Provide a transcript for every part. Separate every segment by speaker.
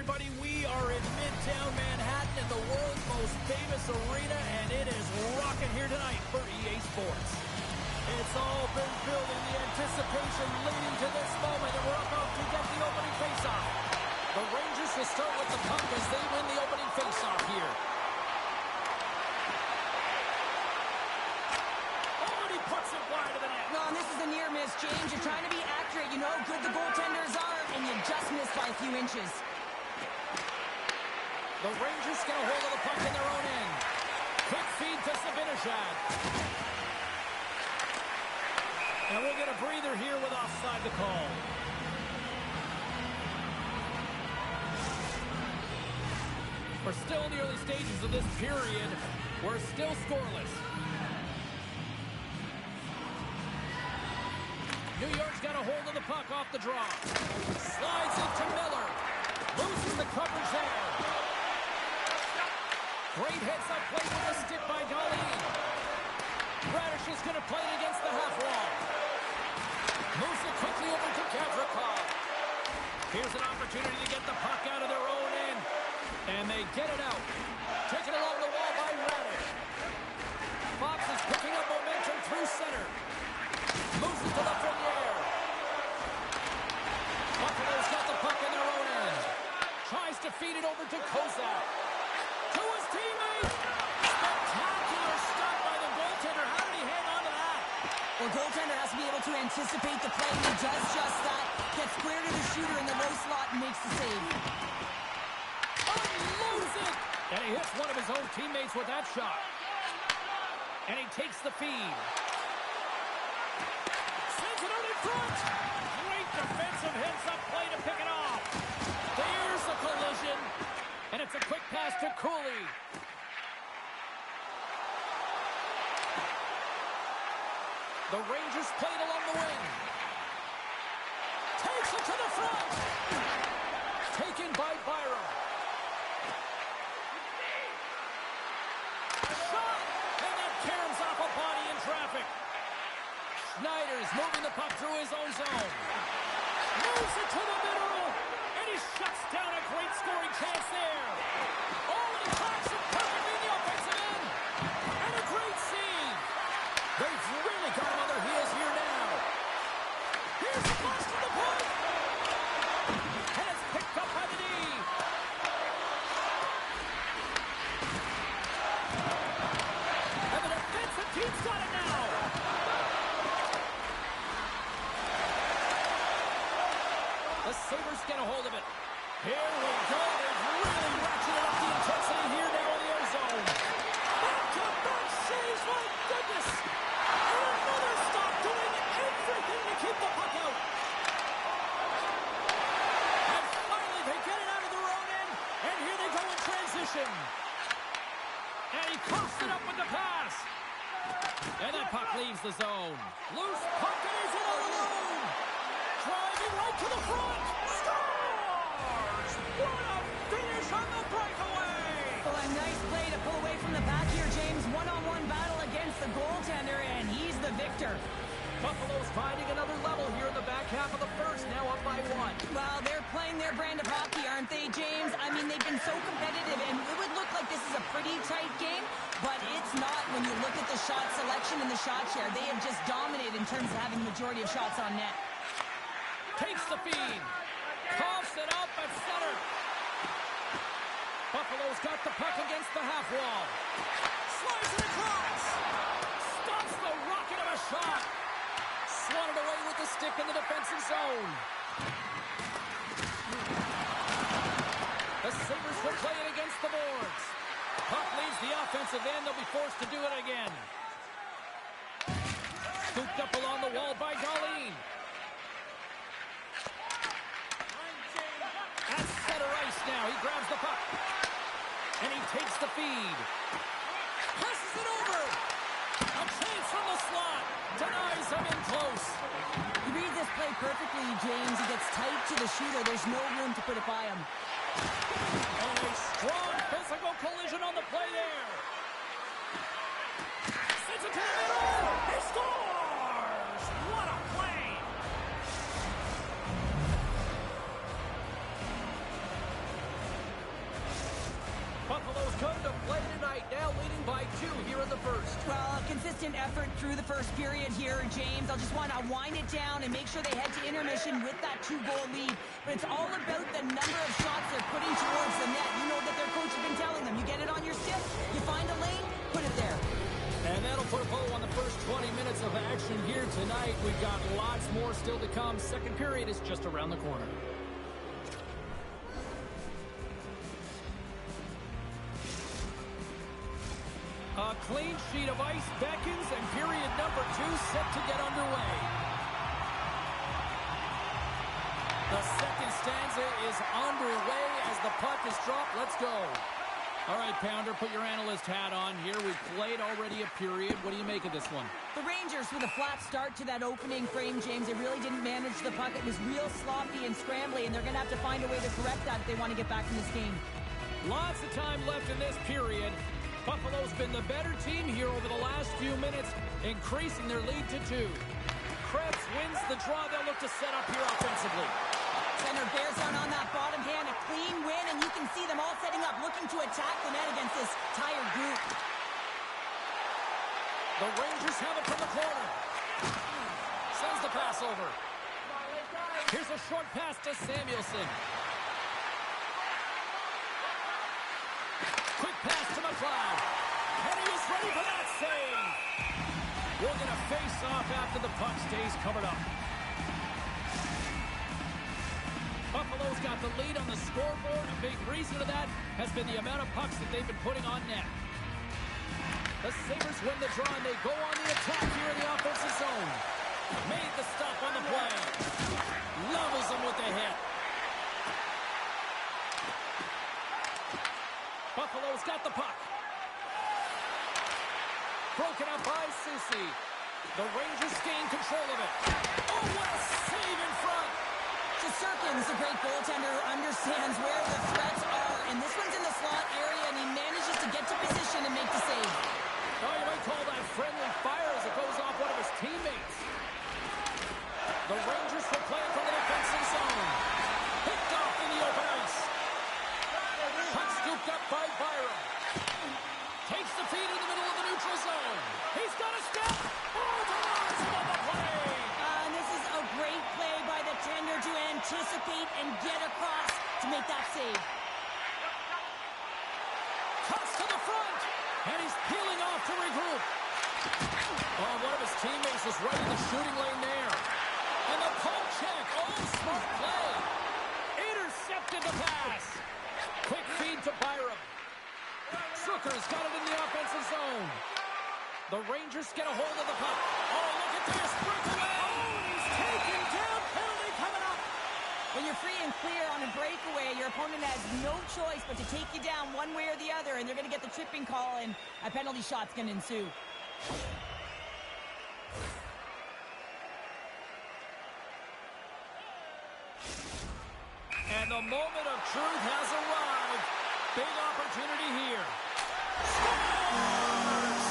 Speaker 1: everybody. We are in Midtown Manhattan in the world's most famous arena, and it is rocking here tonight for EA Sports. It's all been building, the anticipation leading to this moment, and we're about to get the opening faceoff. The Rangers will start with the puck as they win the opening faceoff here. Oh, and he puts it wide of the net.
Speaker 2: Well, and this is a near miss, James. You're trying to be accurate. You know how good the goaltenders are, and you just missed by a few inches.
Speaker 1: The Rangers get a hold of the puck in their own end. Quick feed to Zibanejad. And we'll get a breather here with offside the call. We're still in the early stages of this period. We're still scoreless. New York's got a hold of the puck off the draw. Slides into Miller. Loses the coverage there. Great hits up play with the stick by Darlene. Radish is going to play it against the half wall. Moves it quickly over to Gavrikov. Here's an opportunity to get the puck out of their own end. And they get it out. Taken along the wall by Radish. Fox is picking up momentum through center. Moves it to the Fournier. Buffalo's got the puck in their own end. Tries to feed it over to Kozak. To his teammate. Spectacular stop by the goaltender. How did he hang on to that?
Speaker 2: Well, goaltender has to be able to anticipate the play, and he does just that. Gets square to the shooter in the low slot and makes the save.
Speaker 1: Unloads it! And he hits one of his own teammates with that shot. And he takes the feed. Sends it out in front! Great defensive hits up play to pick it off. There's a collision. And it's a quick pass to Cooley. The Rangers played along the wing. Takes it to the front. Taken by Byram. Shot! And that caroms off a body in traffic. Schneider's moving the puck through his own zone. Moves it to the middle. And he shuts down a great scoring chance there. Oh, and he clocks it perfectly in the offensive end. And a great save. They've really got him on their heels here now. Here's the pass to the point. And it's picked up by the D. And the defensive team's got it now. The Sabres get a hold of it. Here we go. They've really ratcheted up the intensity here now in the ozone. Back-to-back saves, my goodness. And another stop doing everything to keep the puck out. And finally they get it out of their own end. And here they go in transition. And he coughs it up with the pass. And that puck leaves the zone. Loose puck and he's in all alone. Driving right to the front. Scores! What a finish on the breakaway!
Speaker 2: Well, a nice play to pull away from the back here, James. One-on-one battle against the goaltender, and he's the victor.
Speaker 1: Buffalo's finding another level here in the back half of the first, now up by 1.
Speaker 2: Well, they're playing their brand of hockey, aren't they, James? I mean, they've been so competitive, and it would look like this is a pretty tight game, but it's not when you look at the shot selection and the shot share. They have just dominated in terms of having the majority of shots on net.
Speaker 1: Takes the feed. Coughs it up at center. Buffalo's got the puck against the half wall. Slides it across. Stops the rocket of a shot. Swatted away with the stick in the defensive zone. The Sabres will play it against the boards. Puck leaves the offensive end. They'll be forced to do it again. Scooped up along the wall by Darlene. At center ice now. He grabs the puck. And he takes the feed. Passes it over. A chance from the slot. Denies him in close.
Speaker 2: He reads this play perfectly, James. He gets tight to the shooter. There's no room to put it by him.
Speaker 1: And a strong physical collision on the play there. Sends it to the middle. He scores! What a play! Buffalo's come to play tonight, now leading by 2 here in the first.
Speaker 2: Well, a consistent effort through the first period here, James. I'll just want to wind it down and make sure they head to intermission with that 2-goal lead. But it's all about the number of shots they're putting towards the net. You know that their coach has been telling them, you get it on your stick, you find a lane, put it there.
Speaker 1: And that'll put a bow on the first 20 minutes of action here tonight. We've got lots more still to come. Second period is just around the corner. A clean sheet of ice beckons, and period number 2 set to get underway. The second stanza is underway as the puck is dropped. Let's go. All right, Pounder, put your analyst hat on here. We've played already a period. What do you make of this one?
Speaker 2: The Rangers with a flat start to that opening frame, James. They really didn't manage the puck. It was real sloppy and scrambly, and they're going to have to find a way to correct that if they want to get back in this game.
Speaker 1: Lots of time left in this period. Buffalo's been the better team here over the last few minutes, increasing their lead to 2. Krebs wins the draw. They'll look to set up here offensively.
Speaker 2: Center bears down on that bottom hand, a clean win, and you can see them all setting up, looking to attack the net against this tired group.
Speaker 1: The Rangers have it from the corner. Sends the pass over. Here's a short pass to Samuelson. Quick pass to McLeod. And he is ready for that save. We're going to face off after the puck stays covered up. Buffalo's got the lead on the scoreboard. A big reason of that has been the amount of pucks that they've been putting on net. The Sabres win the draw, and they go on the attack here in the offensive zone. Made the stop on the play. Levels them with the hit. Buffalo's got the puck. Broken up by Soucy. The Rangers gain control of it. Oh, what a save in front.
Speaker 2: Shesterkin's a great goaltender who understands where the threats are, and this one's in the slot area, and he manages to get to position and make the save.
Speaker 1: Oh, you might call that friendly fire as it goes off one of his teammates. The Rangers will play it from the defensive zone. Picked off in the open ice. Puck scooped up by Byram. Takes the feed in the middle of the neutral zone. He's got a step. Oh, the launch on the play.
Speaker 2: And this is a great play by the tender to anticipate and get across to make that save.
Speaker 1: Cuts to the front. And he's peeling off to regroup. Oh, one of his teammates is right in the shooting lane there. And the poke check. Oh, smooth play. Intercepted the pass. Quick feed to Byram. Zucker's got it in the offensive zone. The Rangers get a hold of the puck. Oh, look at this. Breakaway. Oh, he's taken down. Penalty coming up.
Speaker 2: When you're free and clear on a breakaway, your opponent has no choice but to take you down one way or the other, and they're going to get the tripping call, and a penalty shot's going to ensue.
Speaker 1: And the moment of truth has arrived. Big opportunity here. Scores!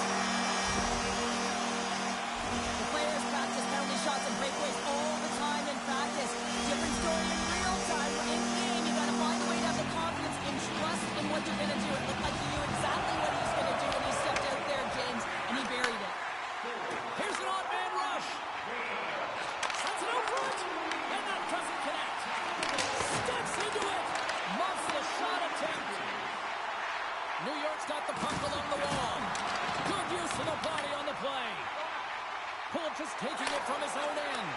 Speaker 2: The players practice penalty shots and breakaways all the time in practice. Different story in real time. In game, you got to find a way to have the confidence and trust in what you're going to do. It looked like he knew exactly what he was going to do when he stepped out there, James, and he buried it.
Speaker 1: Here's an odd man rush. Sends it out front. And that doesn't connect. Steps into it. Muffs the shot attempt. New York's got the puck along the wall. Good use of the body on the play. Pull just taking it from his own end.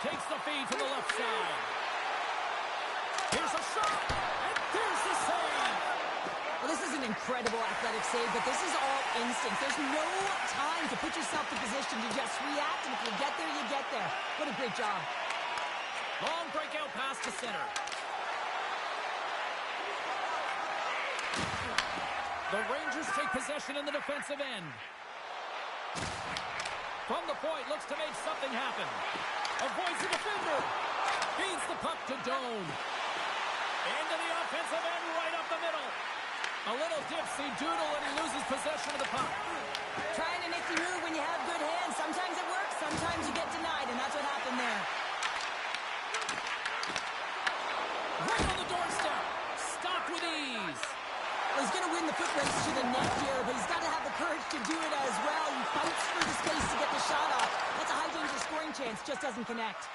Speaker 1: Takes the feed to the left side. Here's a shot. And there's the save.
Speaker 2: Well, this is an incredible athletic save, but this is all instinct. There's no time to put yourself in position to just react, and if you get there, you get there. What a great job.
Speaker 1: Long breakout pass to center. The Rangers take possession in the defensive end. From the point, looks to make something happen. Avoids the defender. Feeds the puck to Doan. Into the offensive end, right up the middle. A little dipsy doodle, and he loses possession of the puck.
Speaker 2: Trying to make you move when you have good hands. Sometimes it works, sometimes you get denied, and that's what happened there.
Speaker 1: Right on the doorstep. Stopped with ease.
Speaker 2: Well, he's going to win the foot race to the net here, but he's got to have the courage to do it as well. He fights for the space to get the shot off. That's a high-danger scoring chance, just doesn't connect.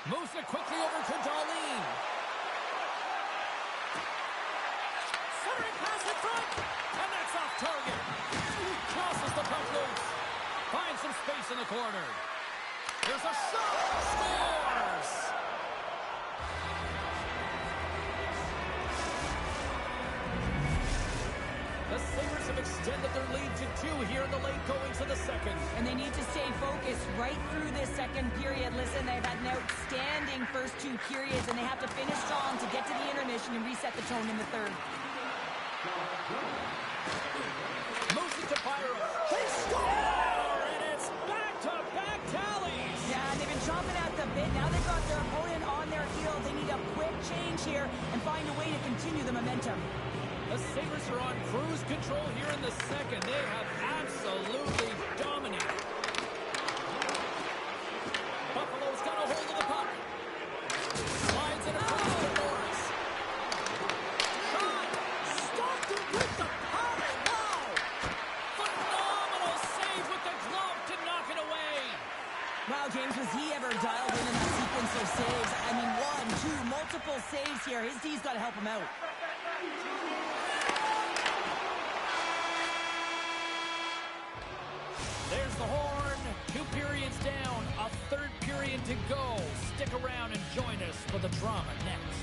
Speaker 1: Moves it quickly over to Darlene. Centering pass in front, and that's off target. Crosses the puck loose. Finds some space in the corner. There's a shot. Scores! The Sabres have extended their lead to 2 here in the late goings of the second.
Speaker 2: And they need to stay focused right through this second period. Listen, they've had an outstanding first 2 periods, and they have to finish strong to get to the intermission and reset the tone in the third.
Speaker 1: Moves it to Byron. They score! And it's back-to-back tallies!
Speaker 2: Yeah, and they've been chomping at the bit. Now they've got their opponent on their heels. They need a quick change here and find a way to continue the momentum.
Speaker 1: The Sabres are on cruise control here in the second. They have absolutely dominated. Buffalo's got a hold of the puck. Slides it across to Norris. Shot! Stopped it with the puck! Wow! Phenomenal save with the glove to knock it away.
Speaker 2: Wow, James, was he ever dialed in that sequence of saves? I mean, 1, 2, multiple saves here. His D's got to help him out.
Speaker 1: There's the horn. 2 periods down. A third period to go. Stick around and join us for the drama next.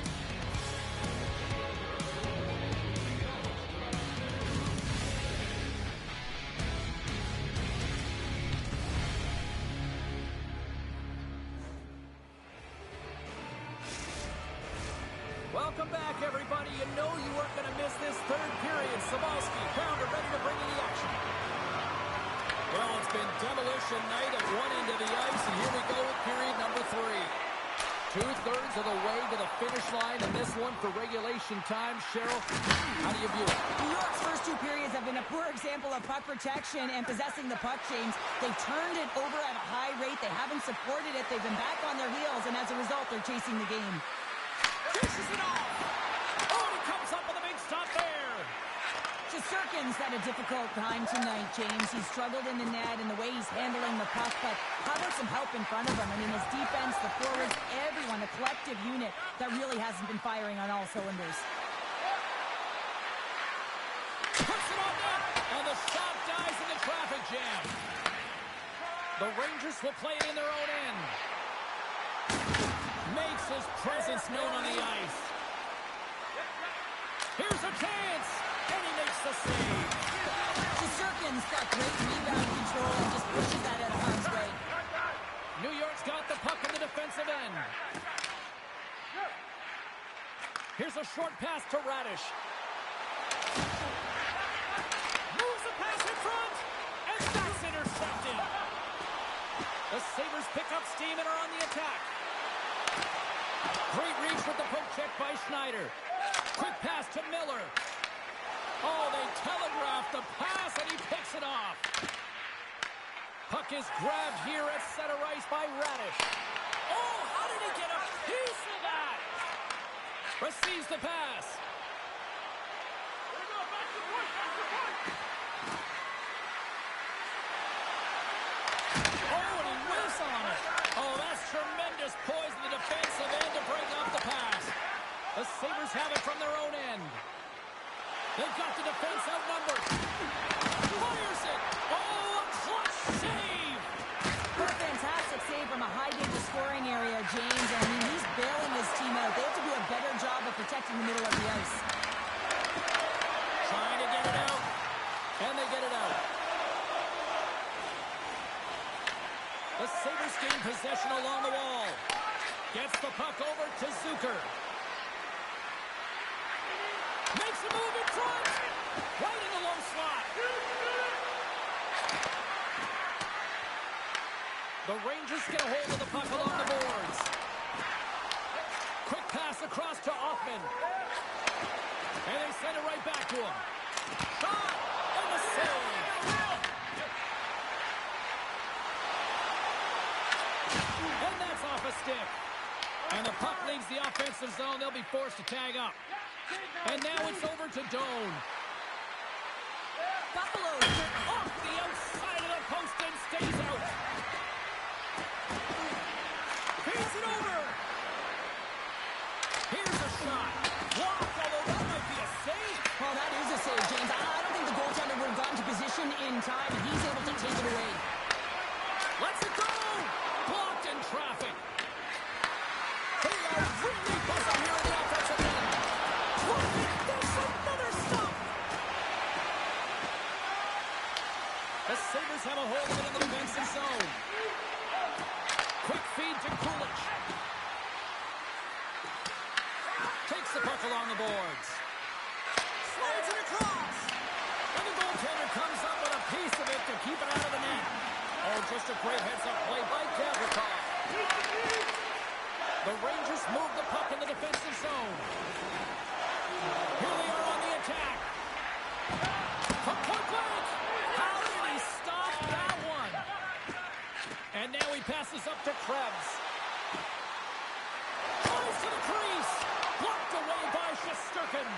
Speaker 1: Welcome back, everybody. You know you weren't going to miss this third period. Sabalski, Pounder ready to bring in the action. Well, it's been demolition night at one end of the ice, and here we go with period number 3. 2/3 of the way to the finish line, and this one for regulation time. Cheryl, how do you view it?
Speaker 2: New York's first 2 periods have been a poor example of puck protection and possessing the puck, James. They've turned it over at a high rate. They haven't supported it. They've been back on their heels, and as a result, they're chasing the game.
Speaker 1: Chases it off! Oh, he comes up with a big stop there!
Speaker 2: Shesterkin's had a difficult time tonight, James. He's struggled in the net and the way he's handling the puck, but how about some help in front of him? I mean, his defense, the forwards, everyone, a collective unit that really hasn't been firing on all cylinders.
Speaker 1: Puts it on net, and the shot dies in the traffic jam. The Rangers will play it in their own end. Makes his presence known on the ice. Here's a chance, and he makes the save.
Speaker 2: Shesterkin's got great rebound control and just pushes that out of harm's way.
Speaker 1: New York's got the puck in the defensive end. Here's a short pass to Radish. Moves the pass in front, and that's intercepted. The Sabres pick up steam and are on the attack. Great reach with the poke check by Schneider. Quick pass to Miller. Oh, they telegraphed the pass, and he picks it off. Puck is grabbed here at center ice by Radish. Oh, how did he get a piece of that? Receives the pass. Oh, and he whiffs on it. Oh, that's tremendous poise in the defensive end to break off the pass. The Sabres have it from their own end. They've got the defense outnumbered. Fires it. Oh, a clutch save.
Speaker 2: What a fantastic save from a high-danger scoring area, James. I mean, he's bailing his team out. They have to do a better job of protecting the middle of the ice.
Speaker 1: Trying to get it out. And they get it out. The Sabres gain possession along the wall. Gets the puck over to Zucker. Makes a move in front. Right in the low slot. The Rangers get a hold of the puck along the boards. Quick pass across to Hoffman. And they send it right back to him. Shot! And the save! And that's off a stick. And the puck leaves the offensive zone. They'll be forced to tag up. And now it's over to Doan.
Speaker 2: Buffalo
Speaker 1: Off the outside of the post and stays out. Feeds it over. Here's a shot. Blocked, although that might be a save.
Speaker 2: Well, that is a save, James. I don't think the goaltender would have gotten to position in time, and he's able to take it away.
Speaker 1: Lets it go. Blocked in traffic. They are really buzzing here in the offensive end. There's another stop. The Sabres have a hold of it in the defensive zone. Quick feed to Kulich. Takes the puck along the boards. Slides it across. And the goaltender comes up with a piece of it to keep it out of the net. Oh, just a great heads-up play by Gavrikov. The Rangers move the puck in the defensive zone. Here they are on the attack. From point blank. How did he stop that one? And now he passes up to Krebs. Tries to the crease. Blocked away by Shesterkin.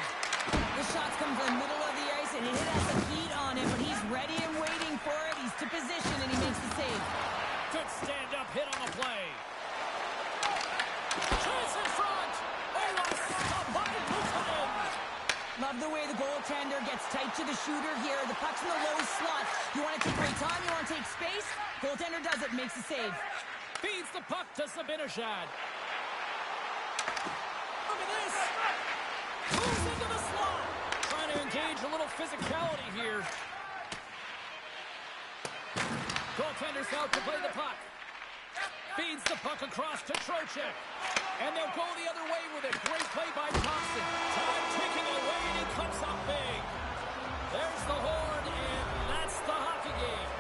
Speaker 2: The shots come from the middle of the ice, and it has some heat on him, but he's ready and waiting for it. He's to position, and he makes the save.
Speaker 1: Good stand-up hit on the play. Chance in front. Oh, a stop by Buchanan.
Speaker 2: Love the way the goaltender gets tight to the shooter here. The puck's in the low slot. You want to take great time, you want to take space. Goaltender does it, makes the save.
Speaker 1: Feeds the puck to Zibanejad. Look at this. Moves into the slot. Trying to engage a little physicality here. Goaltender's out to play the puck. Feeds the puck across to Trocheck. And they'll go the other way with it. Great play by Thompson. Time ticking away, and he comes up big. There's the horn, and that's the hockey game.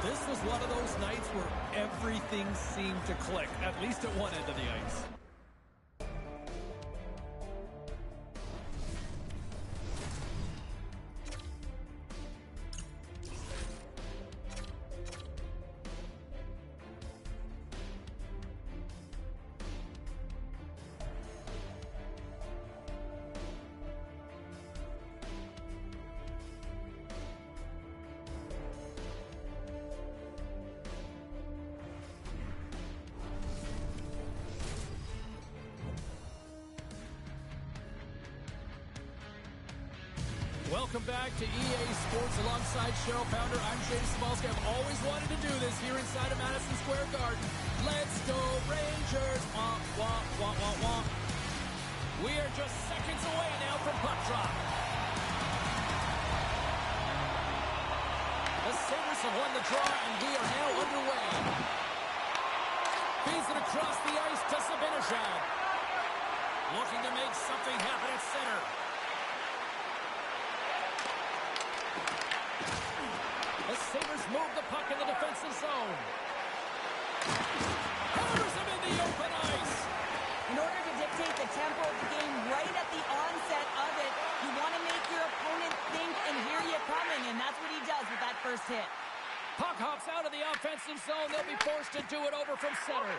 Speaker 1: This was one of those nights where everything seemed to click, at least at one end of the ice. Welcome back to EA Sports alongside Cheryl Pounder. I'm Shane Smalski. I've always wanted to do this here inside of Madison Square Garden. Let's go Rangers! Wah, wah, wah, wah, wah. We are just seconds away now from puck drop. The Sabres have won the draw, and we are now underway. Feeds it across the ice to Zibanejad. Looking to make something happen at center. The Sabres move the puck in the defensive zone. Hammers him in the open ice.
Speaker 2: In order to dictate the tempo of the game right at the onset of it, you want to make your opponent think and hear you coming, and that's what he does with that first hit.
Speaker 1: Puck hops out of the offensive zone. They'll be forced to do it over from center.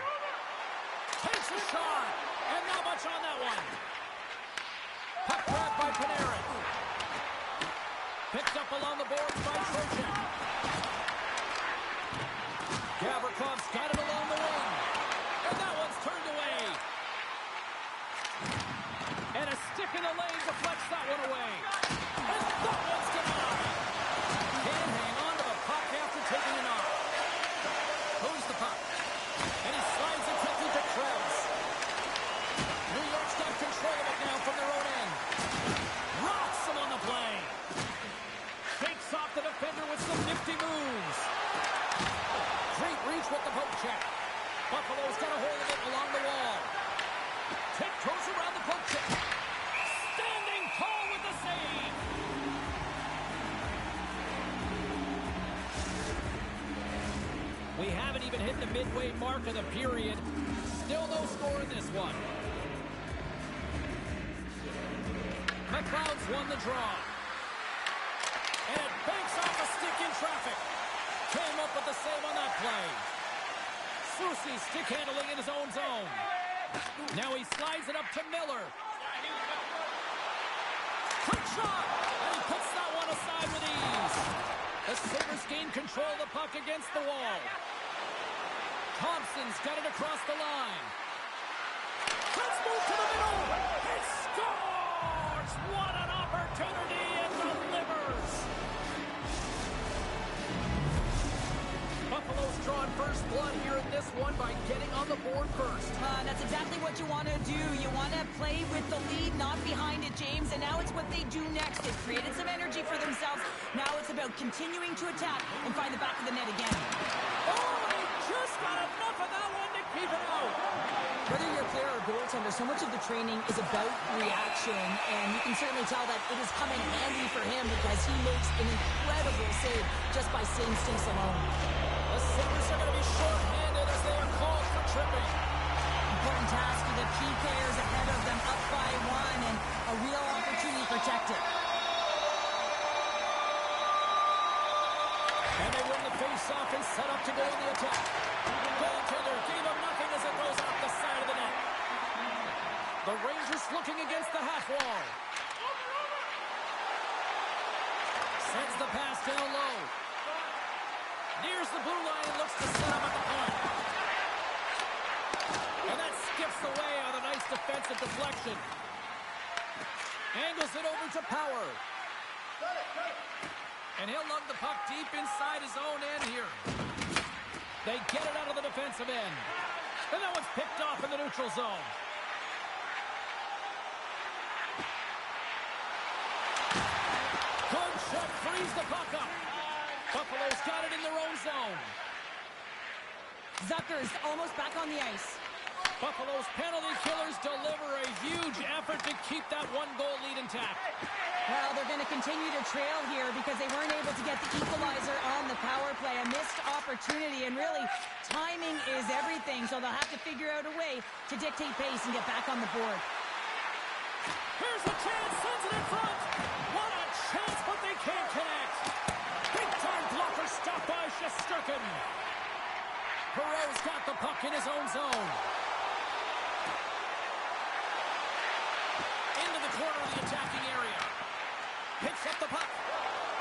Speaker 1: Takes a shot, and not much on that one. Puck grabbed by Panarin. Picked up along the boards by Trocheck. Gavrikov's got it along the wing. And that one's turned away. And a stick in the lane deflects that one away. And that one's denied. Can't hang on to the puck after taking a knock. Moves the puck. And he slides it quickly to Krebs. New York's got control of it now from their own end. Rocks him on the play. Takes off the defender with some nifty moves. Great reach with the poke check. Buffalo's got a hold of it along the wall. Tiptoes around the poke check. Standing tall with the save. We haven't even hit the midway mark of the period. Still no score in this one. McLeod's won the draw. And it banks off a stick in traffic. Came up with the save on that play. Soucy stick handling in his own zone. Now he slides it up to Miller. shot! And he puts that one aside with ease. The Sabres gain control of the puck against the wall. Thompson's got it across the line. Let's move to the middle. He scores! What an opportunity, and delivers! Buffalo's drawn first blood here in this one by getting on the board first.
Speaker 2: That's exactly what you want to do. You want to play with the lead, not behind it, James. And now it's what they do next. They've created some energy for themselves. Now it's about continuing to attack and find the back of the net again.
Speaker 1: Oh, he just got enough of that one to keep it out.
Speaker 2: Whether you're a player or goaltender, so much of the training is about reaction, and you can certainly tell that it has come in handy for him because he makes an incredible save just by instincts alone.
Speaker 1: The Sabres are going to be short-handed as they are called for tripping.
Speaker 2: Important task for the key players ahead of them, up by one, and a real opportunity to protect it.
Speaker 1: And they win the face-off and set up to go on the attack. Goaltender gave him nothing as it goes off the side of the net. The Rangers looking against the half wall. Sends the pass down low. Nears the blue line and looks to set him at the point. And that skips away on a nice defensive deflection. Angles it over to Power. And he'll lug the puck deep inside his own end here. They get it out of the defensive end. And that one's picked off in the neutral zone. Good shot, frees the puck up. Buffalo's got it in their own zone.
Speaker 2: Zucker's almost back on the ice.
Speaker 1: Buffalo's penalty killers deliver a huge effort to keep that one-goal lead intact.
Speaker 2: Well, they're going to continue to trail here because they weren't able to get the equalizer on the power play. A missed opportunity, and really, timing is everything, so they'll have to figure out a way to dictate pace and get back on the board.
Speaker 1: Here's a chance, sends it in front. What a chance, but they can't connect. Big-time blocker stopped by Shesterkin. Perreault's got the puck in his own zone. Into the corner of the attacking area. Picks up the puck.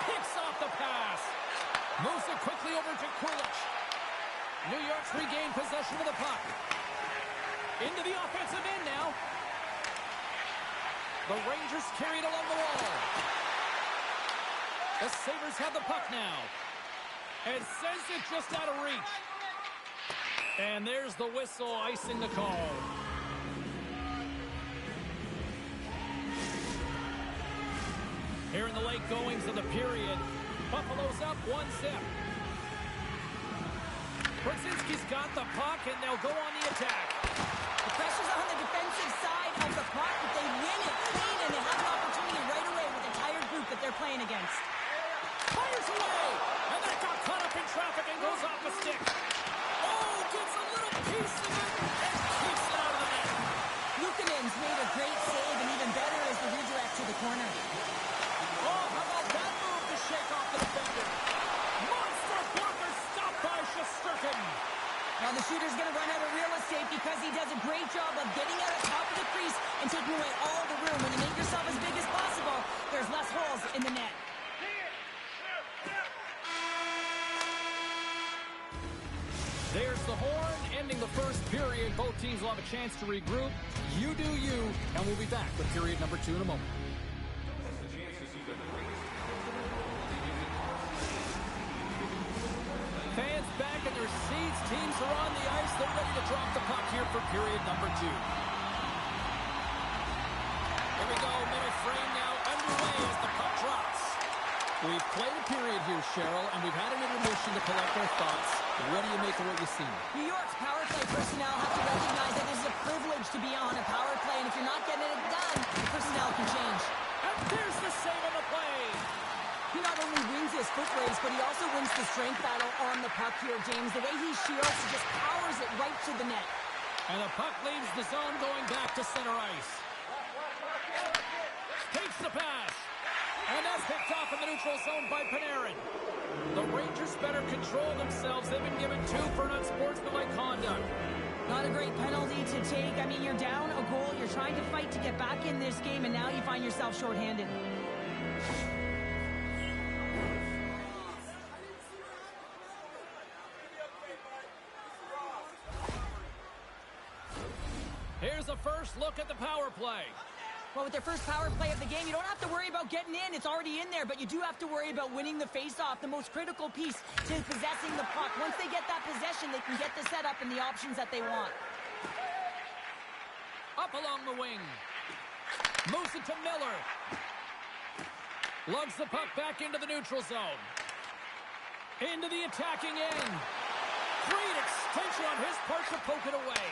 Speaker 1: Picks off the pass. Moves it quickly over to Kulich. New York's regained possession of the puck. Into the offensive end now. The Rangers carried along the wall. The Sabres have the puck now. And sends it just out of reach. And there's the whistle icing the call. Here in the late goings of the period, Buffalo's up 1-0. Brzezinski's got the puck, and they'll go on the attack.
Speaker 2: The pressure's on the defensive side of the puck, but they win it clean, and they have an opportunity right away with the tired group that they're playing against.
Speaker 1: Fires away, and that got caught up in traffic and goes off the stick. Oh, gets a little piece of it and keeps it out of the net.
Speaker 2: Luukkonen's made a great save, and even better is the redirect to the corner.
Speaker 1: Oh, how about that move to shake off the defender? Monster blocker stopped by Shesterkin.
Speaker 2: Now the shooter's going to run out of real estate because he does a great job of getting out of top of the crease and taking away all the room. When you make yourself as big as possible, there's less holes in the net.
Speaker 1: There's the horn, ending the first period. Both teams will have a chance to regroup. You do you, and we'll be back with period number 2 in a moment. Fans back in their seats. Teams are on the ice. They're ready to drop the puck here for period number 2. Here we go. Middle frame now underway as the puck drops. We've played a period here, Cheryl, and we've had an intermission to collect our thoughts. What do you make of what you've seen?
Speaker 2: New York's power play personnel have to recognize that this is a privilege to be on a power play, and if you're not getting it done, the personnel can change.
Speaker 1: And there's the save on the play.
Speaker 2: He not only wins his foot race, but he also wins the strength battle on the puck here, James. The way he shields, he just powers it right to the net.
Speaker 1: And the puck leaves the zone going back to center ice. Takes the pass. And that's picked off in the neutral zone by Panarin. The Rangers better control themselves. They've been given 2 for unsportsmanlike conduct.
Speaker 2: Not a great penalty to take. I mean, you're down a goal. You're trying to fight to get back in this game, and now you find yourself shorthanded.
Speaker 1: Here's a first look at the power play.
Speaker 2: Well, with their first power play of the game, you don't have to worry about getting in. It's already in there, but you do have to worry about winning the face-off, the most critical piece to possessing the puck. Once they get that possession, they can get the setup and the options that they want.
Speaker 1: Up along the wing. Moves it to Miller. Lugs the puck back into the neutral zone. Into the attacking end. Great extension on his part to poke it away.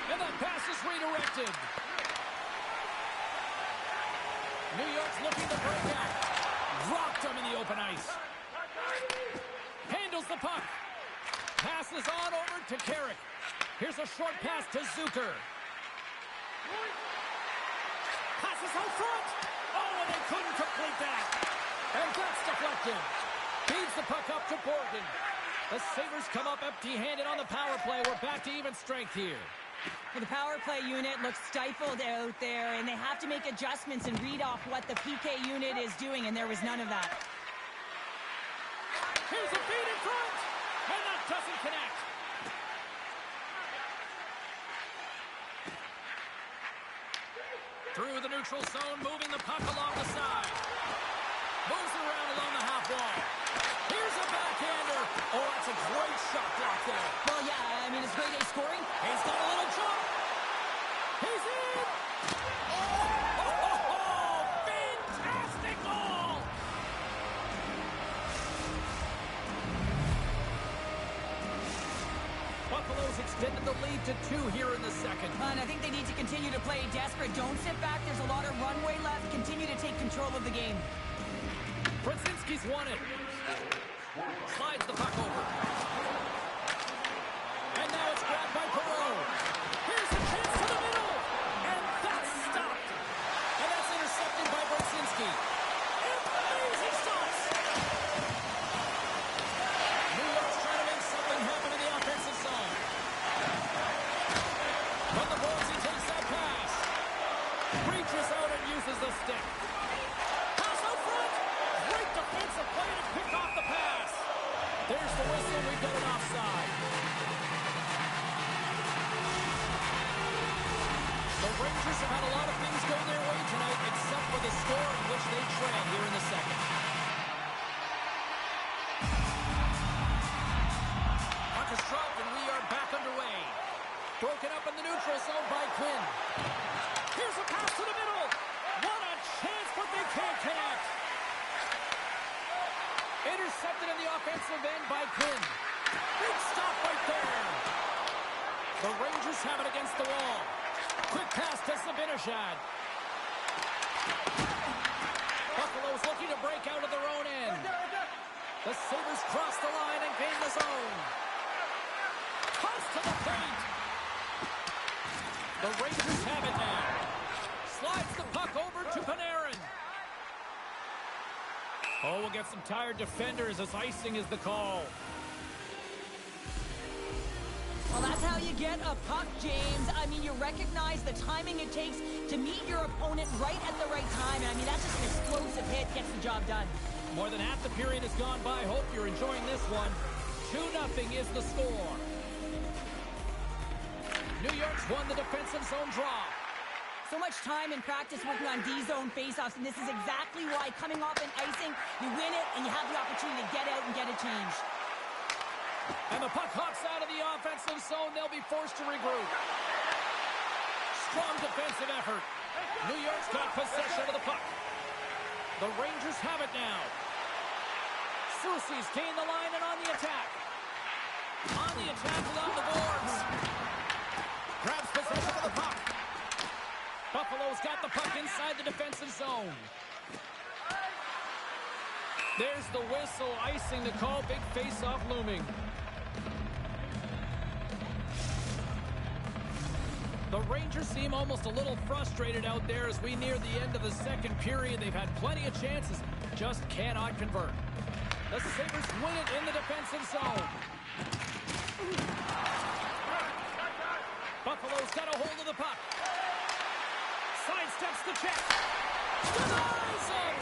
Speaker 1: And that pass is redirected. New York's looking to break out. Dropped him in the open ice. Handles the puck. Passes on over to Carrick. Here's a short pass to Zucker. Passes out front. Oh, and they couldn't complete that. And that's deflected. Feeds the puck up to Borgen. The Sabres come up empty-handed on the power play. We're back to even strength here.
Speaker 2: Well, the power play unit looks stifled out there, and they have to make adjustments and read off what the PK unit is doing, and there was none of that.
Speaker 1: Here's a feed in front, and that doesn't connect. Through the neutral zone, moving the puck along the side. Moves around along the half wall. Here's a backhander. Oh, that's a great shot block there.
Speaker 2: Well, yeah, I mean, it's great A scoring.
Speaker 1: He's got a little jump. He's in. Oh, fantastic goal. Buffalo's extended the lead to 2 here in the second.
Speaker 2: And I think they need to continue to play desperate. Don't sit back. There's a lot of runway left. Continue to take control of the game.
Speaker 1: Brzezinski's won it. Slides the puck over. And now it's grabbed by Perreault. Here's a chance to the middle. And that's stopped. And that's intercepted by Brzezinski. Amazing stops. New York's trying to make something happen in the offensive zone. From the boards, he takes that pass. Reaches out and uses the stick. Pass out front. Great defensive play to pick off the pass. There's the whistle. We've got an offside. The Rangers have had a lot of things go their way tonight, except for the score in which they trail here in the second. Puck is dropped, and we are back underway. Broken up in the neutral zone by Quinn. Here's a pass to the middle. What a chance, but they can't connect. Intercepted in the offensive end by Quinn. Big stop right there. The Rangers have it against the wall. Quick pass to Zibanejad. Buffalo's looking to break out of their own end. The Sabres cross the line and gain the zone. Toss to the paint. The Rangers have it now. Slides the puck over to Panarin. Oh, we'll get some tired defenders as icing is the call.
Speaker 2: Well, that's how you get a puck, James. I mean, you recognize the timing it takes to meet your opponent right at the right time. And I mean, that's just an explosive hit, gets the job done.
Speaker 1: More than half the period has gone by. Hope you're enjoying this one. 2-0 is the score. New York's won the defensive zone draw.
Speaker 2: So much time in practice working on D-zone faceoffs, and this is exactly why coming off an icing, you win it, and you have the opportunity to get out and get a change.
Speaker 1: And the puck hops out of the offensive zone. They'll be forced to regroup. Strong defensive effort. New York's got possession of the puck. The Rangers have it now. Soucy's gained the line and on the attack. On the attack along the boards. Grabs possession of the puck. Buffalo's got the puck inside the defensive zone. There's the whistle, icing the call, big face-off looming. The Rangers seem almost a little frustrated out there as we near the end of the second period. They've had plenty of chances, just cannot convert. The Sabres win it in the defensive zone. Buffalo's got a hold of the puck. oversteps the check. Denies him.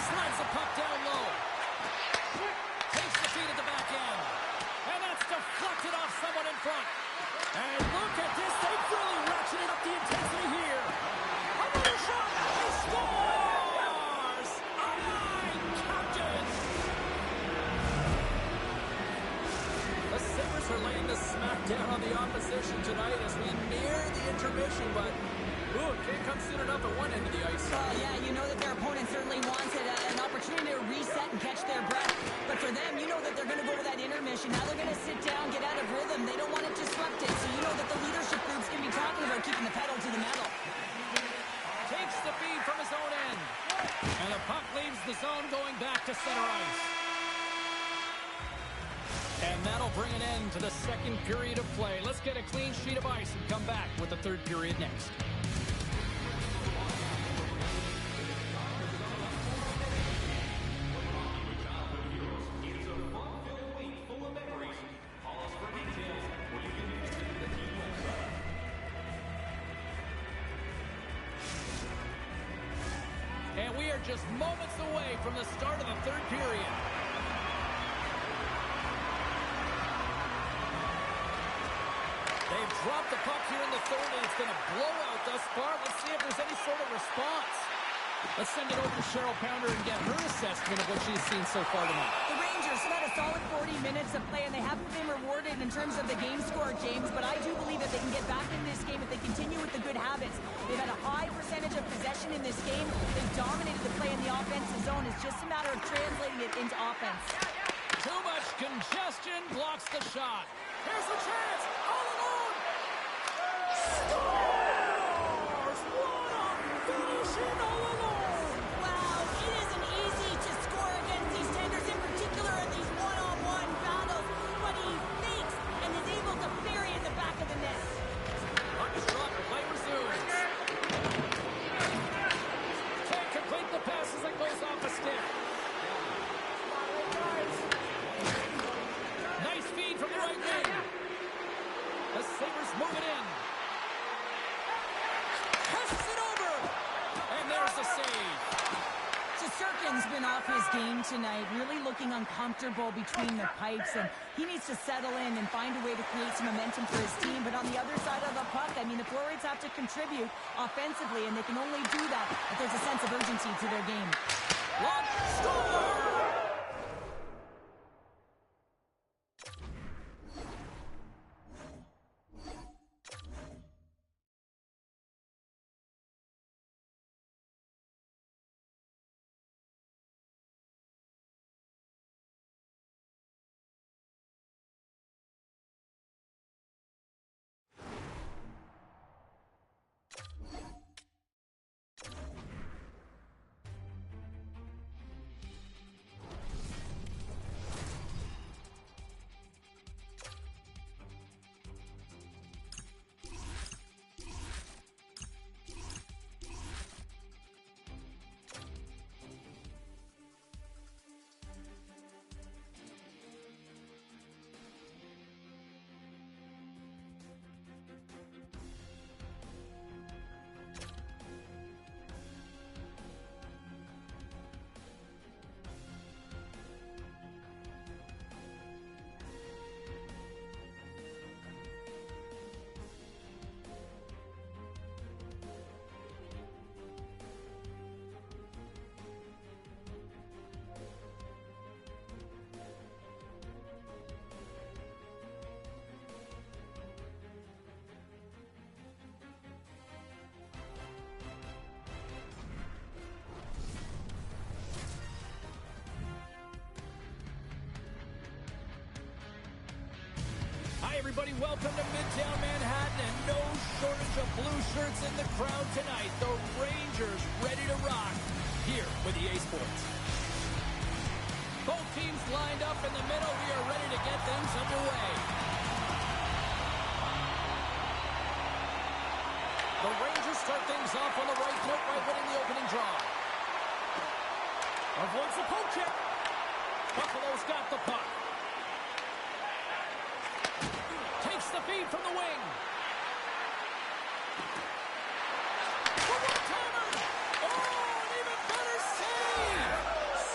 Speaker 1: Slides the puck down low. Takes the feed at the back end. And that's deflected off someone in front. And look at this. They've really ratcheted up the intensity here. Another shot. He scores! Aye, Captain! The Sabres are laying the smack down on the opposition tonight as we near the intermission, but can't come soon enough at one end of the ice.
Speaker 2: Yeah, you know that their opponent certainly wanted an opportunity to reset and catch their breath. But for them, you know that they're going to go to that intermission. Now they're going to sit down, get out of rhythm. They don't want it disrupted. So you know that the leadership group's going to be talking about keeping the pedal to the metal.
Speaker 1: Takes the feed from his own end. And the puck leaves the zone going back to center ice. And that'll bring an end to the second period of play. Let's get a clean sheet of ice and come back with the third period next. And we are just moments away from the start of the third period. They've dropped the puck here in the third, and it's been a blowout thus far. Let's see if there's any sort of response. Let's send it over to Cheryl Pounder and get her assessment of what she's seen so far tonight.
Speaker 2: The Rangers have had a solid 40 minutes of play, and they haven't been rewarded in terms of the game score, James, but I do believe that they can get back in this game if they continue with the good habits. They've had a high percentage of possession in this game. They've dominated the play in the offensive zone. It's just a matter of translating it into offense.
Speaker 1: Too much congestion blocks the shot. Here's the chance. All alone. Scores! What a finish in all alone.
Speaker 2: Wow, it isn't easy to score against these tenders, in particular in these one-on-one battles, but he fakes and is able to bury in the back of the net.
Speaker 1: Puck is dropped, play resumes. Can't complete the pass as it goes off a stick. Nice feed from the right wing. The Sabres move it in. Passes it over. And there's the save.
Speaker 2: Shesterkin's been off his game tonight, really looking uncomfortable between the pipes, and he needs to settle in and find a way to create some momentum for his team. But on the other side of the puck, I mean, the forwards have to contribute offensively, and they can only do that if there's a sense of urgency to their game.
Speaker 1: Long score! Hi, everybody. Welcome to Midtown Manhattan, and no shortage of blue shirts in the crowd tonight. The Rangers ready to rock here with EA Sports. Both teams lined up in the middle. We are ready to get things underway. The Rangers start things off on the right foot by winning the opening draw. Avoids the poke check. Buffalo's got the puck. Takes the feed from the wing. The one-timer! Oh, an even better save!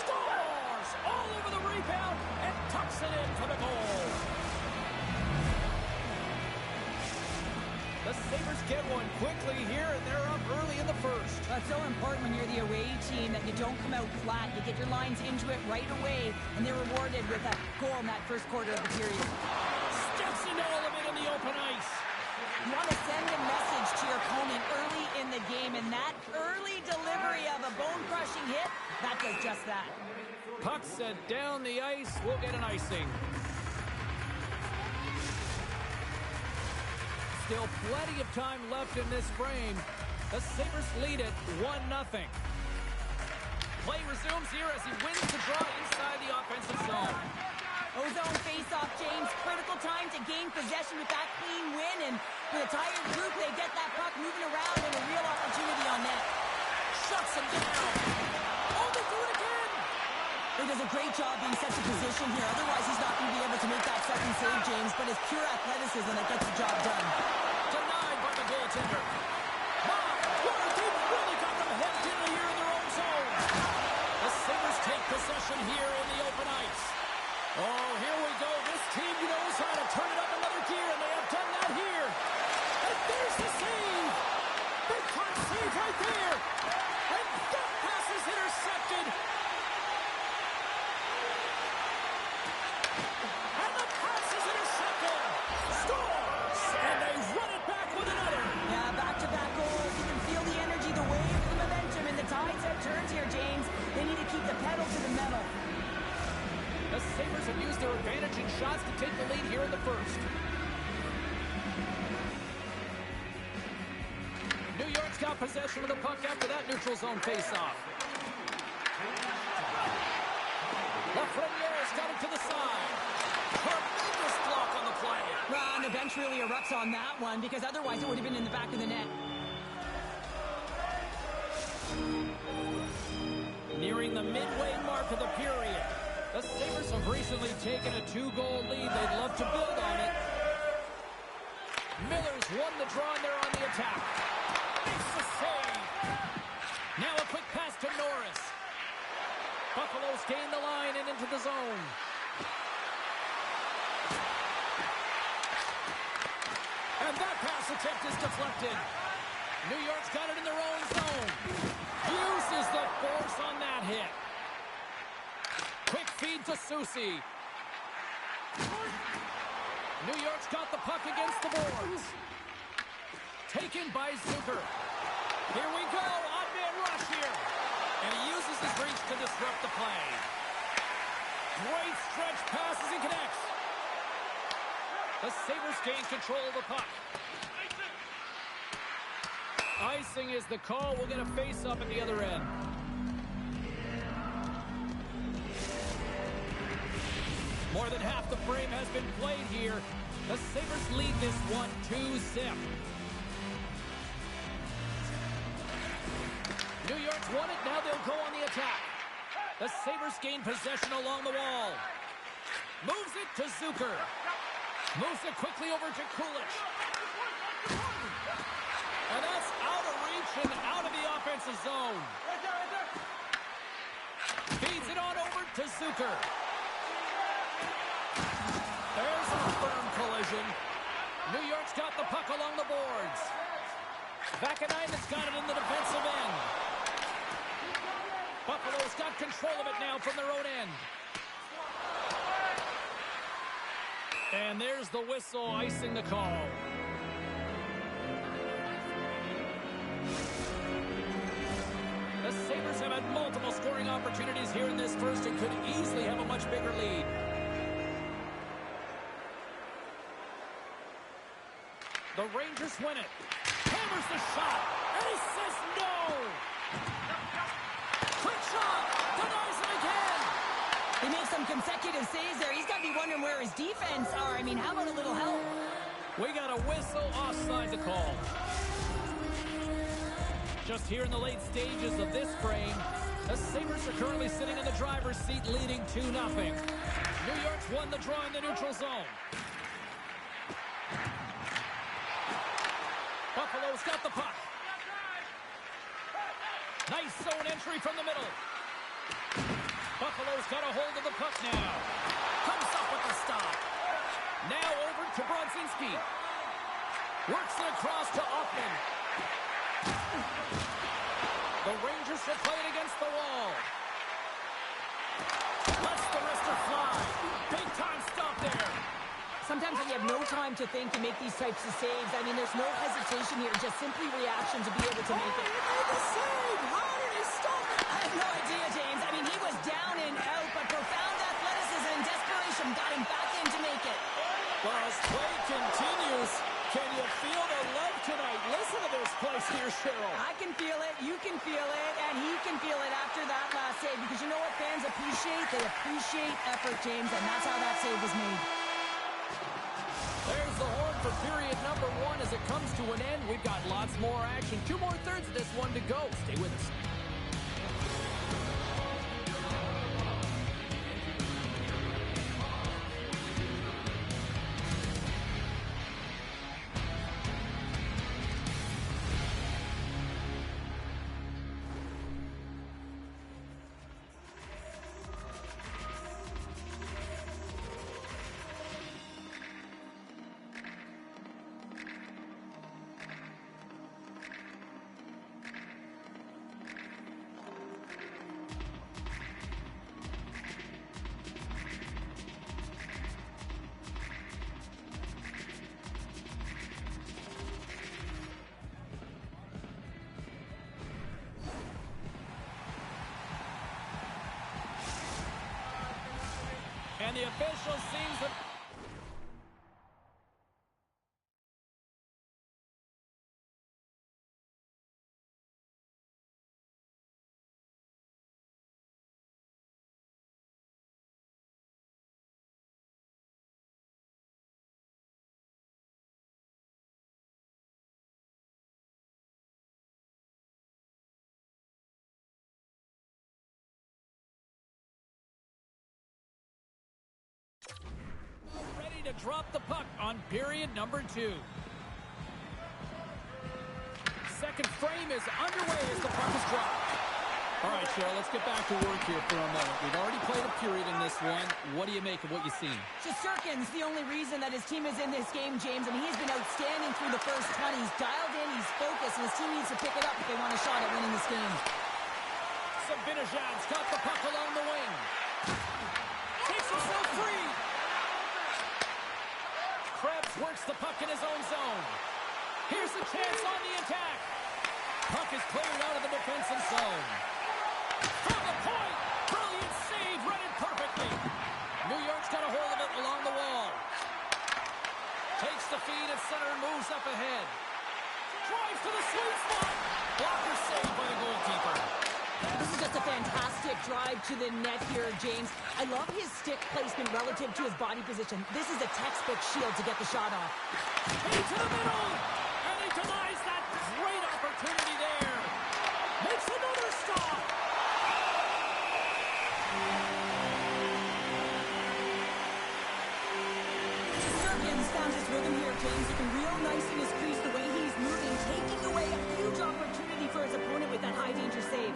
Speaker 1: Scores! All over the rebound and tucks it in for the goal. The Sabres get one quickly here, and they're up early in the first.
Speaker 2: That's so important when you're the away team that you don't come out flat. You get your lines into it right away, and they're rewarded with a goal in that first quarter of the period.
Speaker 1: Steps into all of it in the open ice.
Speaker 2: You want to send a message to your opponent early in the game, and that early delivery of a bone-crushing hit, that does just that.
Speaker 1: Puck sent down the ice. We'll get an icing. Still plenty of time left in this frame. The Sabres lead it 1-0. Play resumes here as he wins the draw inside the offensive zone.
Speaker 2: Ozone face-off, James. Critical time to gain possession with that clean win. And with a tired group, they get that puck moving around and a real opportunity on net.
Speaker 1: Shuts him down. Oh, they do it again.
Speaker 2: He does a great job being set to position here. Otherwise, he's not going to be able to make that second save, James. But it's pure athleticism that gets the job done.
Speaker 1: Denied by the goaltender. They've really got them hemmed in here in their own zone. The Sabres take possession here in the open ice. Oh, here we go. This team knows how to turn it up another gear, and they have done that here. And there's the save. Big time save right there. And that pass is intercepted. And the pass is intercepted. Scores. And they run it back with another.
Speaker 2: Yeah, back-to-back goals. You can feel the energy, the wave, the momentum, and the tides have turned here, James. They need to keep the pedal to the metal.
Speaker 1: The Sabres have used their advantage in shots to take the lead here in the first. New York's got possession of the puck after that neutral zone faceoff. Lafreniere's got it to the side. Tremendous block on the play.
Speaker 2: Well, and the bench really erupts on that one because otherwise it would have been in the back of the net.
Speaker 1: Nearing the midway mark of the period. The Sabres have recently taken a 2-goal lead. They'd love to build on it. Miller's won the draw, and they're on the attack. Makes the save. Now a quick pass to Norris. Buffalo's gained the line and into the zone. And that pass attempt is deflected. New York's got it in their own zone. Uses the force on that hit. Quick feed to Soucy. New York's got the puck against the boards. Taken by Zucker. Here we go. Odd-man rush here. And he uses his reach to disrupt the play. Great stretch passes and connects. The Sabres gain control of the puck. Icing is the call. We'll get a face-up at the other end. More than half the frame has been played here. The Sabres lead this one 2-0. New York's won it. Now they'll go on the attack. The Sabres gain possession along the wall. Moves it to Zucker. Moves it quickly over to Kulich. And that's out of reach and out of the offensive zone. Feeds it on over to Zucker. There's a firm collision. New York's got the puck along the boards. Vakanainen's got it in the defensive end. Buffalo's got control of it now from their own end. And there's the whistle, icing the call. The Sabres have had multiple scoring opportunities here in this first and could easily have a much bigger lead. The Rangers win it. Hammers the shot. And he says no. Quick shot. Denies it again.
Speaker 2: He makes some consecutive saves there. He's got to be wondering where his defense are. I mean, how about a little help?
Speaker 1: We got a whistle offside to call. Just here in the late stages of this frame, the Sabres are currently sitting in the driver's seat leading 2-0. New York's won the draw in the neutral zone. Buffalo's got the puck. Nice zone entry from the middle. Buffalo's got a hold of the puck now. Comes up with the stop. Now over to Brodzinski. Works it across to Offman. The Rangers will play it against the wall. Lets the wrister fly. Big time stop there.
Speaker 2: Sometimes when you have no time to think, you make these types of saves. I mean, there's no hesitation here. Just simply reaction to be able to make it.
Speaker 3: He made the save. How did he stop it?
Speaker 2: I have no idea, James. I mean, he was down and out, but profound athleticism and desperation got him back in to make it.
Speaker 1: Well, as play continues, can you feel the love tonight? Listen to this place here, Cheryl.
Speaker 2: I can feel it, you can feel it, and he can feel it after that last save. Because you know what fans appreciate? They appreciate effort, James, and that's how that save was made.
Speaker 1: There's the horn for period number 1 as it comes to an end. We've got lots more action. 2 more thirds of this one to go. Stay with us. And the official seems to... ready to drop the puck on period number 2. Second frame is underway as the puck is dropped. All right, Cheryl, let's get back to work here for a moment. We've already played a period in this one. What do you make of what you've seen?
Speaker 2: Shesterkin's the only reason that his team is in this game, James. I mean, he's been outstanding through the first 20. He's dialed in, he's focused, and his team needs to pick it up if they want a shot at winning this game.
Speaker 1: Sabinajad's got the puck along the wing. Takes himself free. Krebs works the puck in his own zone. Here's a chance on the attack. Puck is cleared out of the defensive zone. From the point, brilliant save, read it perfectly. New York's got a hold of it along the wall. Takes the feed at center and moves up ahead. Drives to the sweet spot. Blocker saved by the goalkeeper.
Speaker 2: This is just a fantastic drive to the net here, James. I love his stick placement relative to his body position. This is a textbook shield to get the shot off.
Speaker 1: Into the middle, and he denies that great opportunity there. Makes another stop.
Speaker 2: Shesterkin's found his rhythm here, James. Looking real nice in his crease, the way he's moving, taking away a huge opportunity for his opponent with that high-danger save.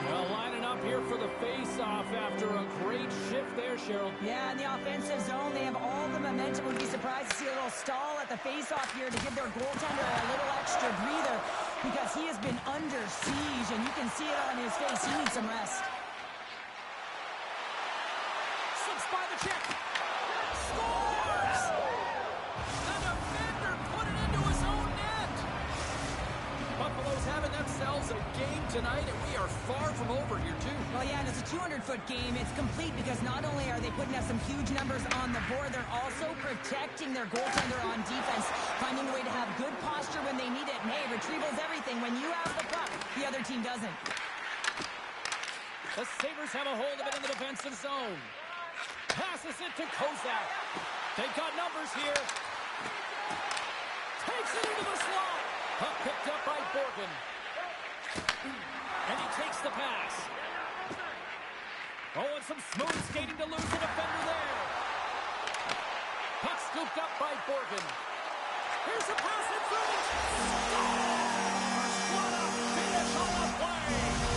Speaker 1: Well, lining up here for the face-off after a great shift there, Cheryl.
Speaker 2: Yeah, in the offensive zone, they have all the momentum. Would be surprised to see a little stall at the face-off here to give their goaltender a little extra breather because he has been under siege, and you can see it on his face. He needs some rest.
Speaker 1: Slips by the check. Scores! The defender put it into his own net. Buffalo's having themselves a game tonight, and we are far from over here, too.
Speaker 2: Well, yeah, and it's a 200-foot game. It's complete because not only are they putting up some huge numbers on the board, they're also protecting their goaltender on defense, finding a way to have good posture when they need it. And, hey, retrieval's everything. When you have the puck, the other team doesn't.
Speaker 1: The Sabres have a hold of it in the defensive zone. Passes it to Kozak. They've got numbers here. Takes it into the slot. Puck picked up by Borgen. And he takes the pass. Oh, and some smooth skating to lose the defender there. Puck scooped up by Borgen. Here's a pass in front. What a finish on the play.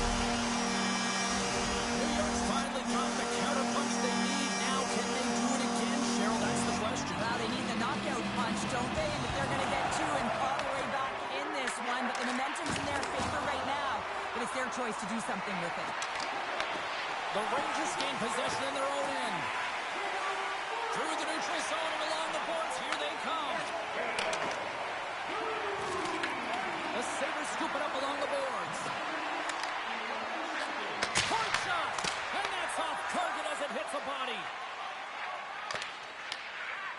Speaker 2: choice to do something with it.
Speaker 1: The Rangers gain possession in their own end. Through the neutral zone and along the boards, here they come. The Sabres scoop it up along the boards. Hard shot, and that's off target as it hits a body.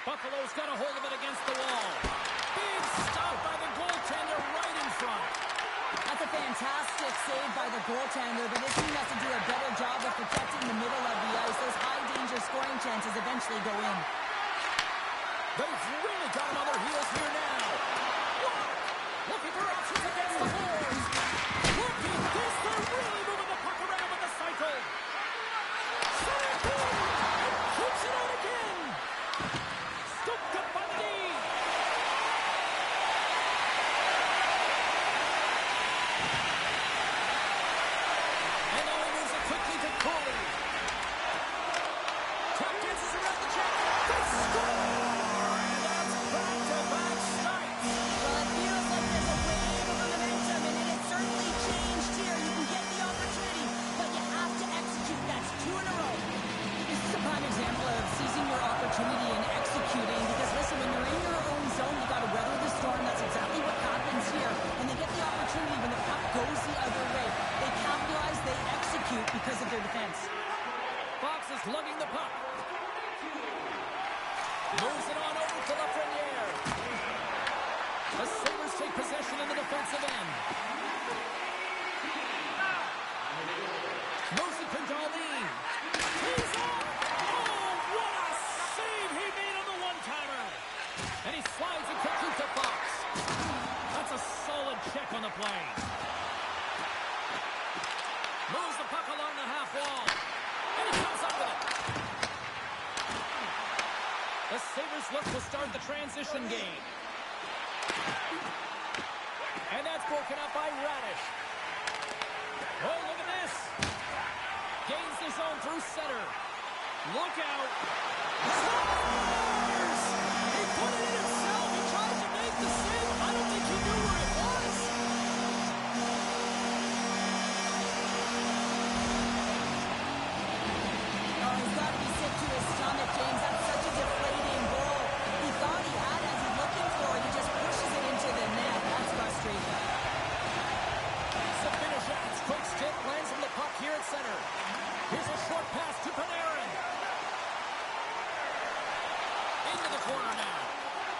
Speaker 1: Buffalo's got a hold of it against the wall. Big stop by the goaltender right in front.
Speaker 2: That's a fantastic save by the goaltender, but this team has to do a better job of protecting the middle of the ice. Those high-danger scoring chances eventually go in.
Speaker 1: They've really got him on their heels here now. Looking for options against the boards. Look at this. They're really moving the puck around with the cycle. Sent in and keeps it out again. Scooped up by the knee. And now he moves it quickly to Cooley. Tap dances around the check. They score! And that's back-to-back strikes.
Speaker 2: Well, it feels like there's a wave of momentum, and it has certainly changed here. You can get the opportunity, but you have to execute. That's 2 in a row. This is a prime example of seizing your opportunity and executing, because listen, when you're in your own zone, you got to weather the storm. That's exactly what happens here. And they get the opportunity when the puck goes the other way. They capitalize, they execute because of their defense.
Speaker 1: Fox is lugging the puck. Moves it on over to Lafreniere. The Sabres take possession in the defensive end. Moves it to Darlene. He's up! Oh, what a save he made on the one-timer! And he slides it quickly to Fox. That's a solid check on the play. Moves the puck along the half wall. And he comes up with it. The Sabres look to start the transition game. And that's broken up by Radish. Oh, look at this. Gains the zone through center. Look out. Scores! He put it in himself. He tried to make the save. I don't think he knew where it was.
Speaker 2: Oh, he's got to be sick to his stomach, James. That's such a deflating goal. He thought he had it as he's looking for it. He just pushes it into the net. That's frustrating.
Speaker 1: Zibanejad's quick stick lands him the puck here at center. Here's a short pass to Panarin. Into the corner now.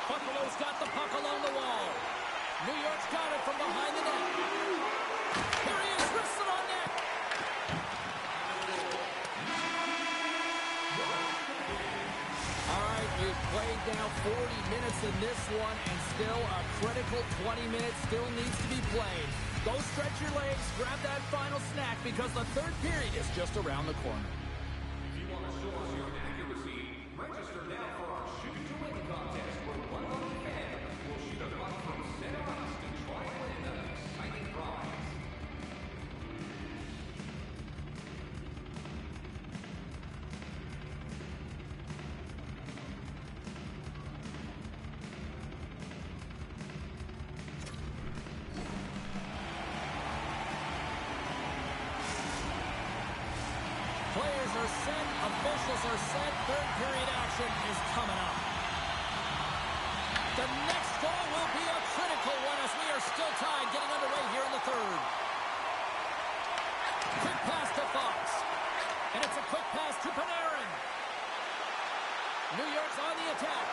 Speaker 1: Buffalo's got the puck along the wall. New York's got it from behind the net. Here he is, wrists it on net. All right, we've played now 40 minutes in this one, and still a critical 20 minutes still needs to be played. Go stretch your legs, grab that final snack, because the third period is just around the corner.
Speaker 4: If you want to show us your accuracy, register now for our Shoot to Win contest, where one lucky fan will shoot a puck from center ice to try and win an exciting prize.
Speaker 1: Players are set, officials are set, third period action is coming up. The next goal will be a critical one as we are still tied, getting underway here in the third. Quick pass to Fox. And it's a quick pass to Panarin. New York's on the attack.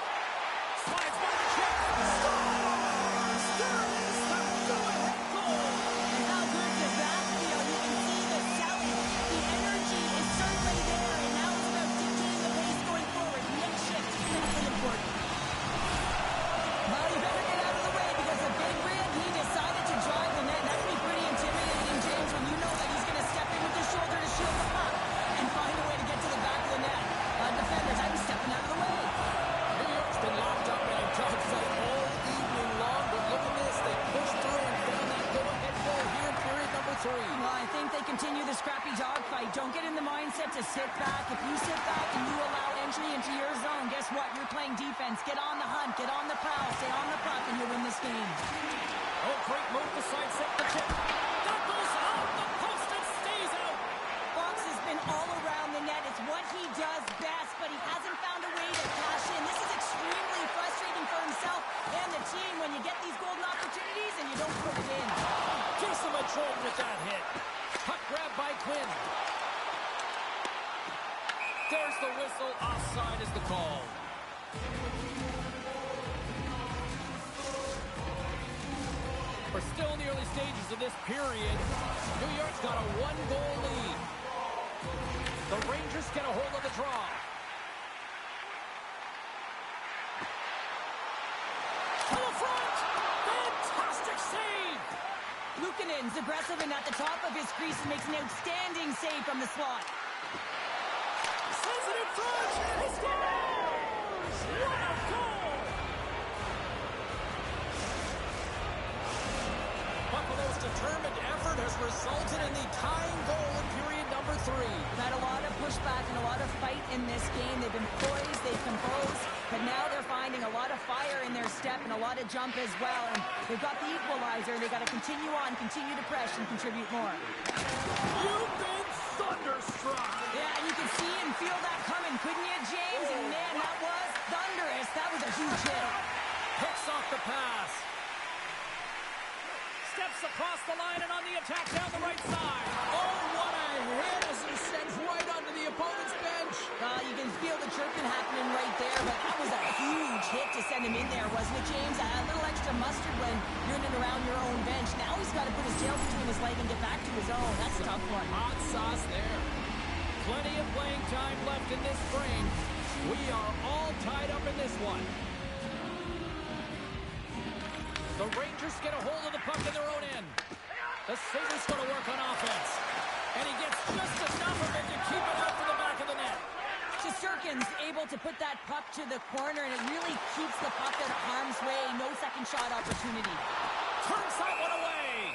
Speaker 1: Slides by the check. Scores! There is the go-ahead goal.
Speaker 2: And how good does that feel? You can see the selling. The energy is certainly there, and now it's about dictating the pace going forward. Next shift, critically important. Well, you better get out of the way because the big rig, he decided to drive the net. That can be pretty intimidating, James, when you know that he's going to step in with his shoulder to shield the puck and find a way to get to the back of the net. Defenders, I'd be stepping out of the way.
Speaker 1: New York's been locked up in a dogfight all evening long, but look at this. They pushed through and found that go-ahead goal here in period number 3.
Speaker 2: Well, I think they continue the scrappy dogfight. Don't get in the mindset to sit back. If you sit back and you allow entry into your zone, guess what? You're playing defense. Get on the hunt. Get on the prowl. Stay on the puck, and you'll win this game.
Speaker 1: Oh, great move to sidestep the chip. That goes off the post whistle. Offside is the call. We're still in the early stages of this period. New York's got a one-goal lead. The Rangers get a hold of the draw. To the front! Fantastic save!
Speaker 2: Luukkonen's aggressive and at the top of his crease and makes an outstanding save from the slot.
Speaker 1: Sends it in front! He scores! What a goal! Buffalo's determined effort has resulted in the tying goal in period number 3.
Speaker 2: They've had a lot of pushback and a lot of fight in this game. They've been poised, they've composed, but now they're finding a lot of fire in their step and a lot of jump as well. And they've got the equalizer. They've got to continue on, continue to press and contribute more.
Speaker 1: You've been thunderstruck!
Speaker 2: Yeah, you can see and feel that coming, couldn't you, James? And man, that was thunderous. That was a huge hit.
Speaker 1: Picks off the pass. Steps across the line and on the attack down the right side.
Speaker 3: Oh, what a hit as he sends right onto the opponent's bench.
Speaker 2: You can feel the chirping happening right there, but that was a huge hit to send him in there, wasn't it, James? A little extra mustard when you're in and around your own bench. Now he's got to put his tail between his leg and get back to his own. That's a tough one.
Speaker 3: Hot sauce there.
Speaker 1: Plenty of playing time left in this frame. We are all tied up in this one. The Rangers get a hold of the puck in their own end. The Sabres going to work on offense. And he gets just enough of it to keep it out to the back of the net.
Speaker 2: Shesterkin's able to put that puck to the corner, and it really keeps the puck out of harm's way. No second shot opportunity.
Speaker 1: Turns that one away.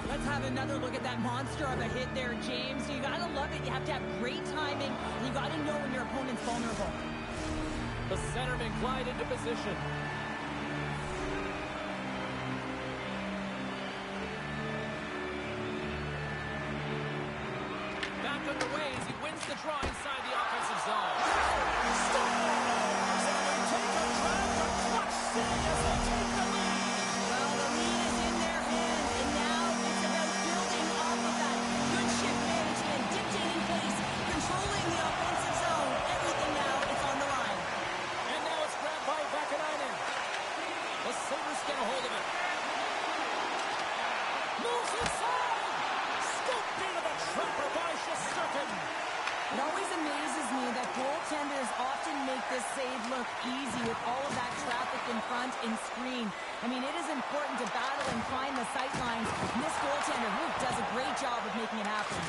Speaker 2: Let's have another look at that monster of a hit there, James. You got to love it. You have to have great timing, and you got to know when your opponent's vulnerable.
Speaker 1: The centerman glide into position. Back underway as he wins the draw inside the offensive zone. Scores! And they take a drive to clutch city as they take the lead.
Speaker 2: Well, the lead is in their hands, and now it's about building off of that. Good shift management, dictating pace, controlling the offensive zone. Everything now is on the line.
Speaker 1: And now it's grabbed by Vakanainen. The Sabres get a hold of it. Moves inside! Scooped into the trapper by Shesterkin.
Speaker 2: It always amazes me that goaltenders often make this save look easy with all of that traffic in front and screen. I mean, it is important to battle and find the sight lines, and this goaltender does a great job of making it happen.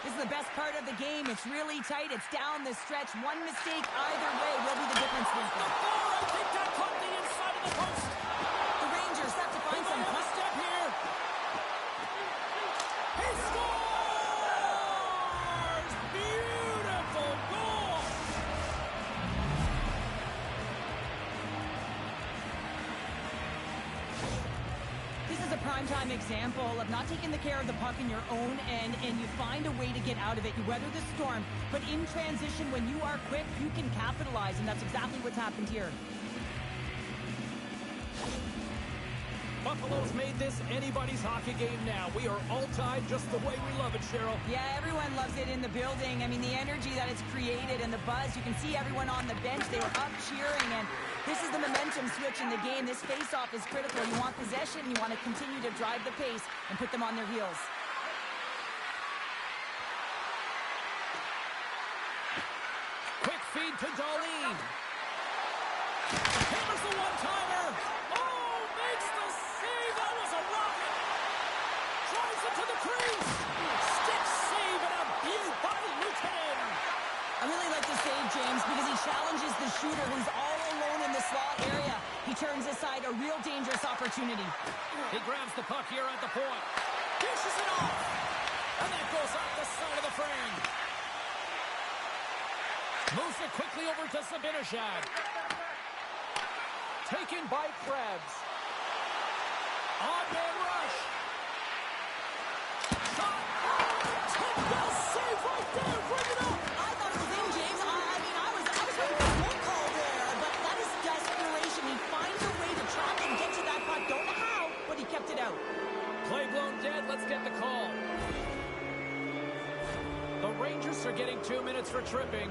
Speaker 2: This is the best part of the game. It's really tight. It's down the stretch. One mistake either way will be the difference maker.
Speaker 1: I think that caught the inside of the post.
Speaker 2: The Rangers have to find some
Speaker 1: A step here. He scores! Beautiful goal!
Speaker 2: This is a primetime example of not taking the care of the puck in your own end, and you find a way to get out of it. You weather the storm, but in transition, when you are quick, you can capitalize, and that's exactly what's happened here.
Speaker 1: Buffalo's made this anybody's hockey game now. We are all tied just the way we love it, Cheryl.
Speaker 2: Yeah, everyone loves it in the building. I mean, the energy that it's created and the buzz. You can see everyone on the bench. They were up cheering, and this is the momentum switch in the game. This face-off is critical. You want possession. You want to continue to drive the pace and put them on their heels.
Speaker 1: Quick feed to Darlene. Hammers the one-timer. Oh, makes the save. That was a rocket. Drives it to the crease. Stick save and a beaut by Luukkonen.
Speaker 2: I really like the save, James, because he challenges the shooter who's all alone in the slot area. He turns aside a real dangerous opportunity.
Speaker 1: He grabs the puck here at the point. Dishes it off. And that goes off the side of the frame. Moves it quickly over to Zibanejad. Taken by Krebs. On-man rush. Shot. Bell save right there. Bring it up.
Speaker 2: I thought it was in, James. I was waiting for a phone call there, but that is desperation. He finds a way to track and get to that puck. Don't know how, but he kept it out.
Speaker 1: Play blown dead. Let's get 2 minutes for tripping.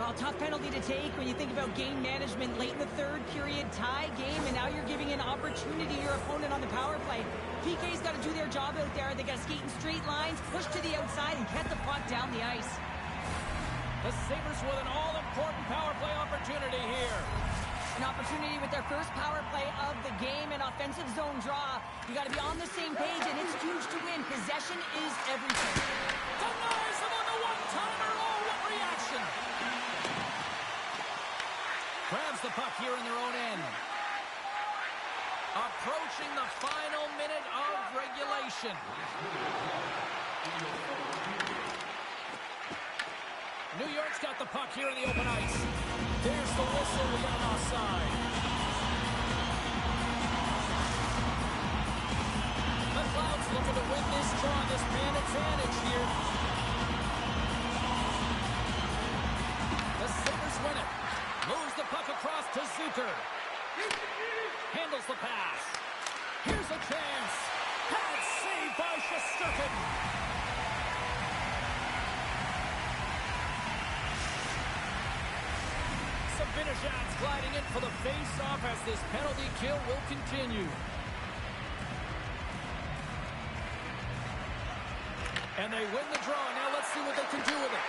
Speaker 2: Well, tough penalty to take when you think about game management late in the third period, tie game, and now you're giving an opportunity to your opponent on the power play. PK's got to do their job out there. They got to skate in straight lines, push to the outside, and get the puck down the ice.
Speaker 1: The Sabres with an all-important power play opportunity here.
Speaker 2: An opportunity with their first power play of the game, an offensive zone draw. You got to be on the same page, and it's huge to win. Possession is everything.
Speaker 1: Denies them on the one-timer. Oh, what reaction! Grabs the puck here in their own end. Approaching the final minute of regulation. New York's got the puck here in the open ice. There's the whistle. We got an offside. The Clouds looking to win this draw, this man advantage here. The Sabres win it. Moves the puck across to Zucker. Handles the pass. Here's a chance. Had saved by Shesterkin. Sabinajad's gliding in for the face-off as this penalty kill will continue. And they win the draw. Now let's see what they can do with it.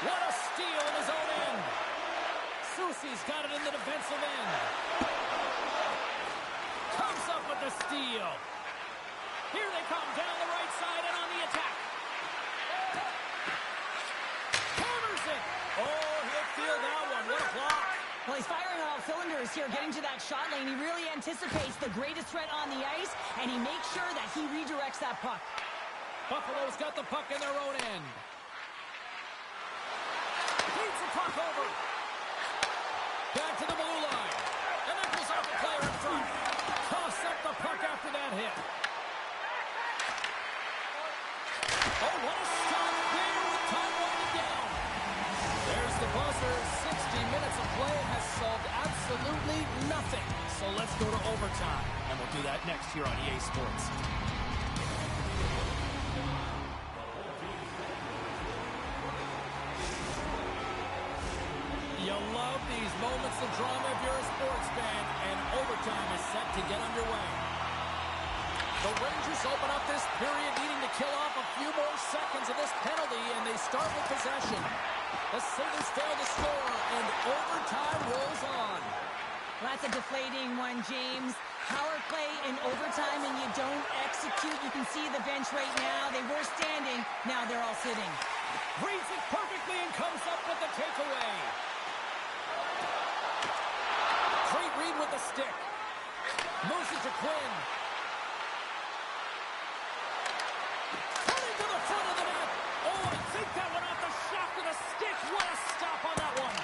Speaker 1: What a steal in his own end. Soucy's got it in the defensive end. Comes up with the steal. Here they come down the right side and on the attack. Hammers it. Oh, he'll feel that one. What a block.
Speaker 2: Well, he's firing on all cylinders here, getting to that shot lane. He really anticipates the greatest threat on the ice, and he makes sure that he redirects that puck.
Speaker 1: Buffalo's got the puck in their own end. Beats the puck over. Back to the blue line. And that goes off the player in front. Toss up the puck after that hit. Oh, what a stop there with time winding down. There's the buzzer. 60 minutes of play has solved absolutely nothing. So let's go to overtime. And we'll do that next here on EA Sports. You love these moments of drama if you're a sports fan, and overtime is set to get underway. The Rangers open up this period needing to kill off a few more seconds of this penalty, and they start with possession. The Sabres fail to score, and overtime rolls on.
Speaker 2: Well, that's a deflating one, James. Power play in overtime, and you don't execute. You can see the bench right now. They were standing. Now they're all sitting.
Speaker 1: Reads it perfectly and comes up with the takeaway. Great read with the stick. Moves it to Quinn. Turning to the front of the net. Oh, I think that went off the shaft of the stick. What a stop on that one.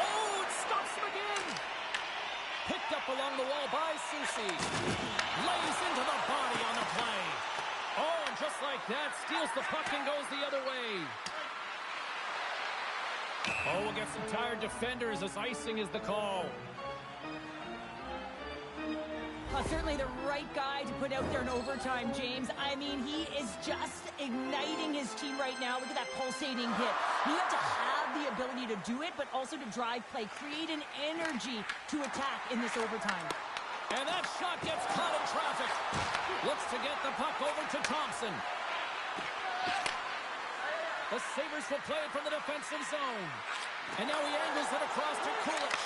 Speaker 1: Oh, it stops him again. Picked up along the wall by Soucy. Lays into the body on the play. Oh, and just like that, steals the puck and goes the other way. Oh, we'll get some tired defenders as icing is the call.
Speaker 2: Certainly the right guy to put out there in overtime, James. I mean, he is just igniting his team right now. Look at that pulsating hit. You have to have the ability to do it, but also to drive play, create an energy to attack in this overtime.
Speaker 1: And that shot gets caught in traffic. Looks to get the puck over to Thompson. The Sabres will play it from the defensive zone. And now he angles it across to Kulich.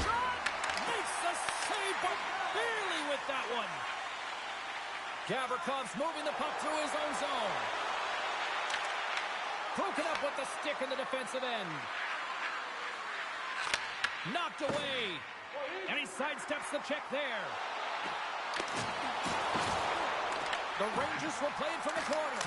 Speaker 1: Shot! Makes the save, but barely with that one. Gavrikoff's moving the puck through his own zone. Broken up with the stick in the defensive end. Knocked away. And he sidesteps the check there. The Rangers will play it from the corner.